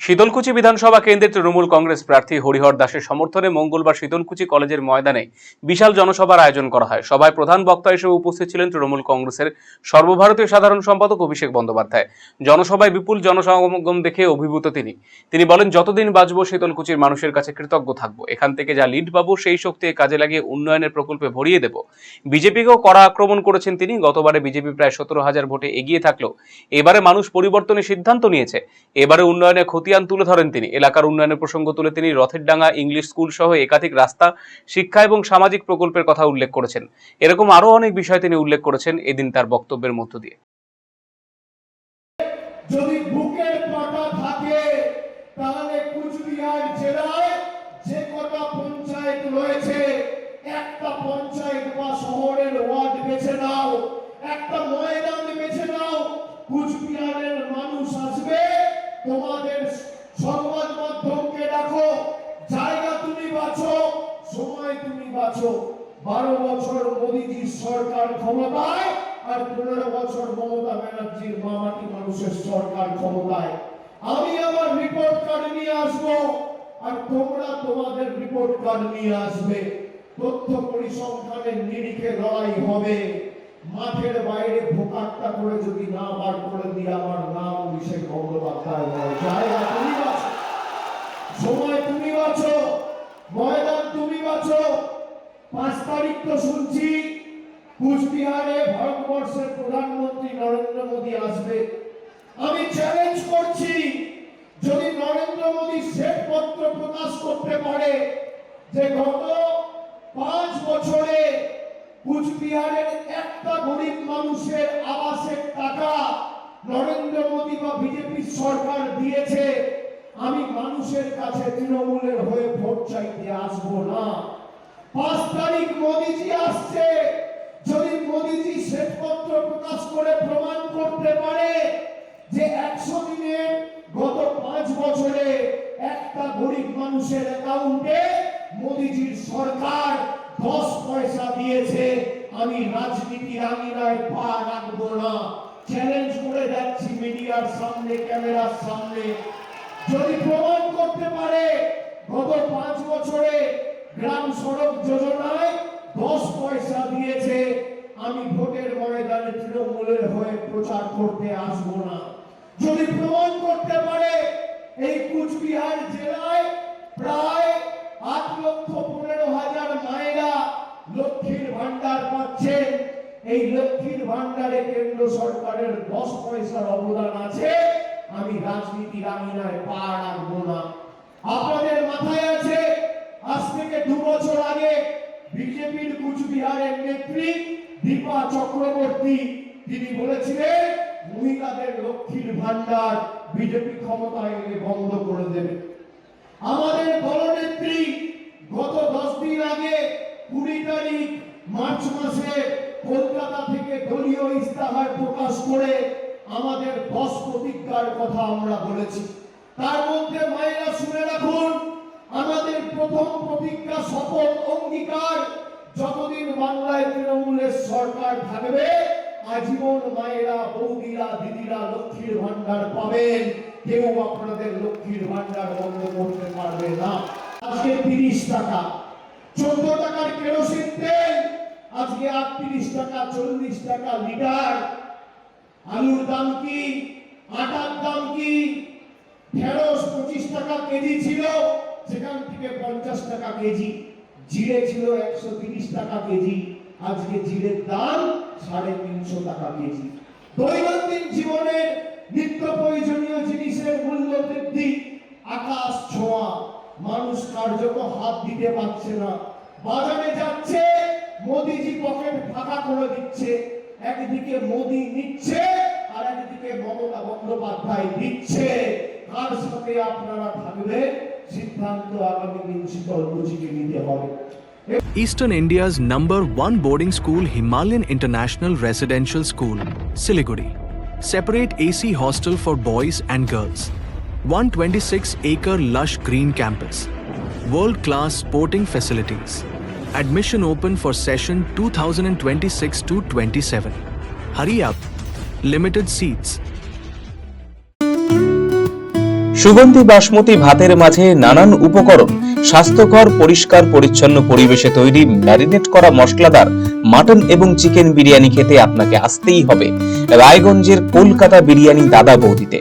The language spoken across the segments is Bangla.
শীতলকুচি বিধানসভা কেন্দ্রের তৃণমূল কংগ্রেস প্রার্থী হরিহর দাসের সমর্থনে মঙ্গলবার শীতলকুচি কলেজের ময়দানে বিশাল জনসভার আয়োজন করা হয়। সভায় প্রধান বক্তা হিসেবে উপস্থিত ছিলেন তৃণমূল কংগ্রেসের সর্বভারতীয় সাধারণ সম্পাদক অভিষেক বন্দ্যোপাধ্যায়। জনসভায় বিপুল জনসমাগম দেখে অভিভূত তিনি বলেন, যতদিন বাঁচবো শীতলকুচির মানুষের কাছে কৃতজ্ঞ থাকবো। এখান থেকে যা লিড পাবো সেই শক্তি কাজে লাগিয়ে উন্নয়নের প্রকল্পে ভরিয়ে দেব। বিজেপিকেও কড়া আক্রমণ করেছেন তিনি। গতবারে বিজেপি প্রায় 17,000 ভোটে এগিয়ে থাকলেও এবারে মানুষ পরিবর্তনের সিদ্ধান্ত নিয়েছে। এবারে উন্নয়নের খতিয়ান তুলে ধরেন তিনি। এলাকার উন্নয়নের প্রসঙ্গ তুলে তিনি রথের ডাঙ্গা ইংলিশ স্কুল সহ একাধিক রাস্তা, শিক্ষা এবং সামাজিক প্রকল্পের কথা উল্লেখ করেছেন। এরকম আরো অনেক বিষয় তিনি উল্লেখ করেছেন এদিন তার বক্তব্যের মধ্য দিয়ে। যদি বুকের পাটা থাকে তাহলে কুচবিহার জেলায় যে কটা পঞ্চায়েত রয়েছে, একটা পঞ্চায়েত বা শহরের ওয়ার্ড বেছে নাও, একটা ময়দান বেছে নাও, কুচবিহারের মানুষ আসবে। তোমাদের সংবাদ মাধ্যমকে রাখো, জায়গা তুমি বাঁচো, সময় তুমি বাঁচো। 12 বছর মোদীজির সরকার ক্ষমতায় আর 15 বছর মমতা ব্যানার্জির মামাটি মানুষের সরকার ক্ষমতায়। আমি আমার রিপোর্ট কার্ড নিয়ে আসবো আর তোমরা তোমাদের রিপোর্ট কার্ড নিয়ে আসবে। তথ্য পরিসংখ্যানের নিরিখে লড়াই হবে। মাঠের বাইরে ভোকাট্টা করে যদি না বার করে দিয়ে আমার নাম অভিষেক বন্দ্যোপাধ্যায় নয়। জায়গা তুমি বাঁচো, সময় তুমি বাঁচো, ময়দান তুমি বাঁচো। 5 তারিখ তো শুনছি কুচবিহারে ভারতবর্ষের প্রধানমন্ত্রী নরেন্দ্র মোদী আসবে। আমি চ্যালেঞ্জ করছি, যদি নরেন্দ্র মোদী শ্বেতপত্র প্রকাশ করতে পারে যে গত 5 বছরে কুচবিহারের একটা গরিব মানুষের আবাসের টাকা নরেন্দ্র মোদী বা বিজেপি সরকার দিয়েছে, আমি মানুষের কাছে তৃণমূলের হয়ে ভোট চাইতে আসবো না। 5 তারিখ মোদীজি আসছে, যদি মোদীজি শ্বেতপত্র প্রকাশ করে প্রমাণ করতে পারে যে 100 দিনে গত 5 বছরে একটা গরিব মানুষের অ্যাকাউন্টে মোদীজির সরকার 10 পয়সা দিয়েছে, আমি রাজনীতির আঙিনায় পা রাখবো না। চ্যালেঞ্জ করে যাচ্ছি মিডিয়ার সামনে, ক্যামেরার সামনে। যদি প্রমাণ করতে পারে গত 5 বছরে গ্রাম সড়ক যোজনায় 10 পয়সা দিয়েছে, আমি ভোটের ময়দানে তৃণমূলের হয়ে প্রচার করতে আসবো না। যদি প্রমাণ করতে পারে এই কুচবিহার জেলায় প্রায় 8,15,000 মায়েরা লক্ষ্মীর ভান্ডার পাচ্ছেন, এই লক্ষ্মীর ভান্ডারে কেন্দ্র সরকারের 10 পয়সার অবদান আছে, আমি রাজনীতির আঙিনায় পা রাখবো না। আপনাদের মাথায় আছে আজ থেকে 2 বছর আগে বিজেপির কুচবিহারের নেত্রী দীপা চক্রবর্তী তিনি বলেছিলেন মহিলাদের লক্ষ্মীর ভান্ডার বিজেপি ক্ষমতায় এলে বন্ধ করে দেবে। আমাদের দলনেত্রী গত 10 দিন আগে 20 তারিখ মার্চ মাসে কলকাতা থেকে দলীয় ইস্তাহার প্রকাশ করে আমাদের 10 প্রতিজ্ঞার কথা আমরা বলেছি। তার মধ্যে মায়েরা শুনে রাখুন, আমাদের প্রথম প্রতিজ্ঞা, শপথ, অঙ্গীকার, যতদিন বাংলায় তৃণমূলের সরকার থাকবে আজীবন মায়েরা, বৌদিরা, দিদিরা লক্ষ্মীর ভান্ডার পাবেন। কেউ আপনাদের লক্ষ্মীর ভান্ডার বন্ধ করতে পারবে না। আজকে 30 টাকা, 14 টাকার কেরোসিন তেল আজকে 38 টাকা, 40 টাকা লিটার। আলুর দাম কি, আটার দাম কি? ঢেঁড়স 25 টাকা কেজি ছিল, সেখান থেকে 50 টাকা কেজি। জিরে ছিল 130 টাকা কেজি, আজকে জিরের দাম 350 টাকা কেজি। দৈনন্দিন জীবনের নিত্য প্রয়োজনীয় জিনিসের মূল্য বৃদ্ধি আকাশ ছোঁয়া, মানুষ কার্যত হাত দিতে পারছে না। বাজারে যাচ্ছে, মোদীজি পকেট ফাঁকা করে দিচ্ছে। একদিকে মোদী নিচ্ছে আর একদিকে মমতা বন্দ্যোপাধ্যায় দিচ্ছে। কার সাথে আপনারা থাকবেন সিদ্ধান্ত আগামী দিন শীতলকুচিকে নিতে হবে। Eastern India's #1 boarding school, Himalayan International Residential School, Siliguri. Separate AC hostel for boys and girls. 126-acre lush green campus. World-class sporting facilities. Admission open for session 2026-27. Hurry up. Limited seats. সুগন্ধি বাসমতি ভাতের মাঝে নানান উপকরণ, স্বাস্থ্যকর পরিষ্কার পরিচ্ছন্ন পরিবেশে তৈরি ম্যারিনেট করা মশলাদার মাটন এবং চিকেন বিরিয়ানি খেতে আপনাকে আসতেই হবে রায়গঞ্জের কলকাতা বিরিয়ানি দাদা বৌদিতে।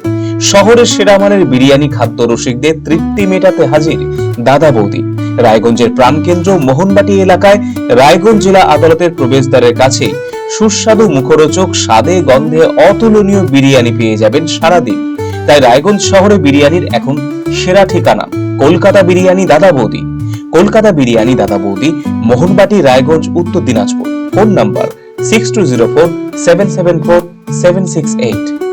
শহরের সেরা মানের বিরিয়ানি খাদ্য রসিকদের তৃপ্তি মেটাতে হাজির দাদা বৌদি। রায়গঞ্জের প্রাণকেন্দ্র মোহনবাটি এলাকায় রায়গঞ্জ জেলা আদালতের প্রবেশদ্বারের কাছে সুস্বাদু মুখরোচক স্বাদে গন্ধে অতুলনীয় বিরিয়ানি পেয়ে যাবেন সারাদিন। তাই রায়গঞ্জ শহরে বিরিয়ানির এখন সেরা ঠিকানা কলকাতা বিরিয়ানি দাদা বৌদি। কলকাতা বিরিয়ানি দাদা বৌদি, মোহনবাটি, রায়গঞ্জ, উত্তর দিনাজপুর। Phone number 6204774768।